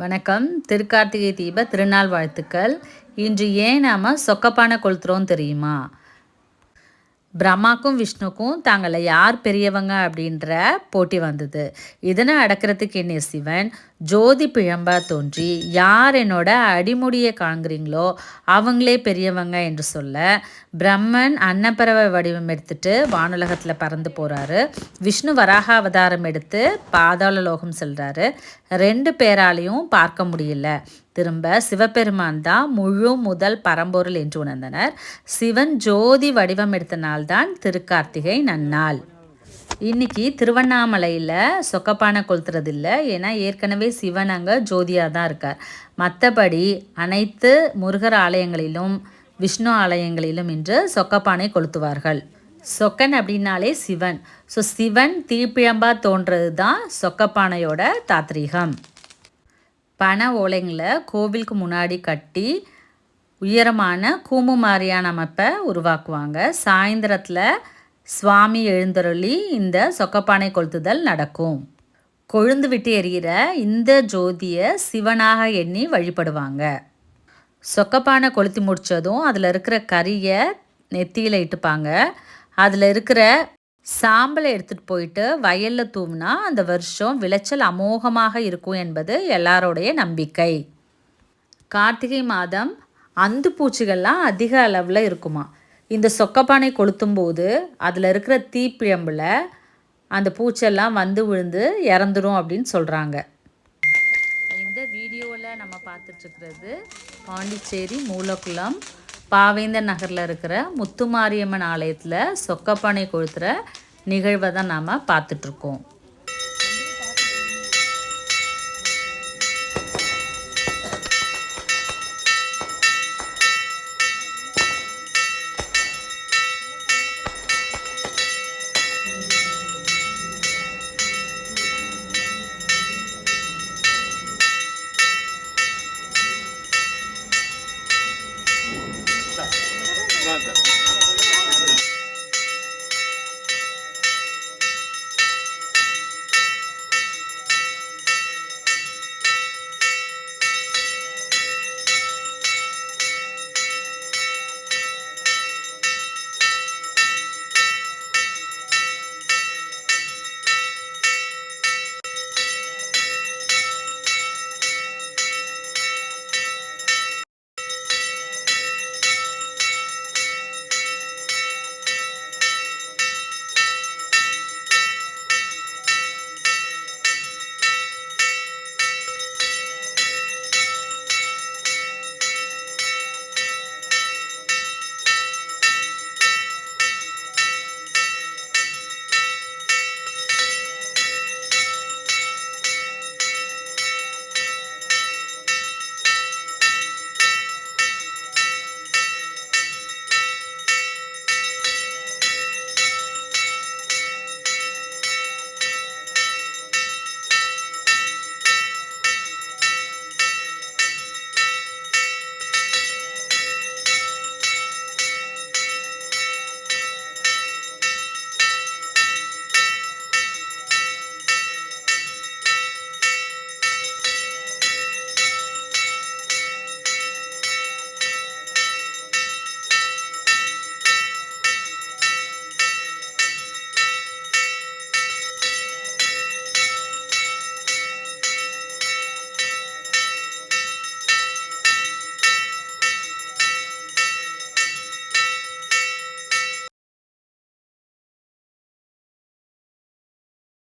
வணக்கம். திருக்கார்த்திகை தீப திருநாள் வாழ்த்துக்கள். இன்று ஏன் நாம் சொக்கப்பானை கொளுத்துறோம் தெரியுமா? பிரம்மாக்கும் விஷ்ணுக்கும் தாங்கள யார் பெரியவங்க அப்படின்ற போட்டி வந்தது. இதனை அடக்கிறதுக்கு என்ன சிவன் ஜோதி பிழம்பா தோன்றி யார் என்னோட அடிமுடியை காண்கிறீங்களோ அவங்களே பெரியவங்க என்று சொல்ல, பிரம்மன் அன்னப்பறவை வடிவம் எடுத்துட்டு வானுலகத்தில் பறந்து போகிறாரு. விஷ்ணு வராக அவதாரம் எடுத்து பாதாள லோகம் செல்கிறாரு. 2 பேராலையும் பார்க்க முடியல. திரும்ப சிவபெருமான் தான் முழு முதல் பரம்பொருள் என்று உணர்ந்தனர். சிவன் ஜோதி வடிவம் எடுத்த நாள் தான் திருக்கார்த்திகை நன்னாள். இன்னைக்கு திருவண்ணாமலையில் சொக்கப்பானை கொளுத்துறது இல்லை. ஏன்னா ஏற்கனவே சிவன் அங்கே ஜோதியாக தான் இருக்கார். மற்றபடி அனைத்து முருகர் ஆலயங்களிலும் விஷ்ணு ஆலயங்களிலும் இன்று சொக்கப்பானை கொளுத்துவார்கள். சொக்கன் அப்படின்னாலே சிவன். ஸோ சிவன் தீப்பிழம்பா தோன்றது தான் சொக்கப்பானையோட தாத்ரீகம். பனை ஓலைங்களை கோவிலுக்கு முன்னாடி கட்டி உயரமான கூமு மாதிரியான அமைப்பை உருவாக்குவாங்க. சாயந்தரத்தில் சுவாமி எழுந்தருளி இந்த சொக்கப்பானை கொளுத்துதல் நடக்கும். கொழுந்து விட்டு எரிகிற இந்த ஜோதியை சிவனாக எண்ணி வழிபடுவாங்க. சொக்கப்பானை கொளுத்தி முடித்ததும் அதில் இருக்கிற கறியை நெத்தியில் இட்டுப்பாங்க. அதில் இருக்கிற சாம்பலை எடுத்துகிட்டு போயிட்டு வயலில் தூவினா அந்த வருஷம் விளைச்சல் அமோகமாக இருக்கும் என்பது எல்லாரோடைய நம்பிக்கை. கார்த்திகை மாதம் அந்து பூச்சிகள்லாம் அதிக அளவில் இருக்குமா. இந்த சொக்கப்பானை கொளுத்தும்போது அதில் இருக்கிற தீப்பிழம்பில் அந்த பூச்செல்லாம் வந்து விழுந்து இறந்துடும் அப்படின்னு சொல்கிறாங்க. இந்த வீடியோவில் நம்ம பார்த்துட்ருக்கிறது பாண்டிச்சேரி மூலக்குளம் பாவேந்தர் நகரில் இருக்கிற முத்துமாரியம்மன் ஆலயத்தில் சொக்கப்பானை கொளுத்துற நிகழ்வை தான் நாம் பார்த்துட்ருக்கோம். Nada.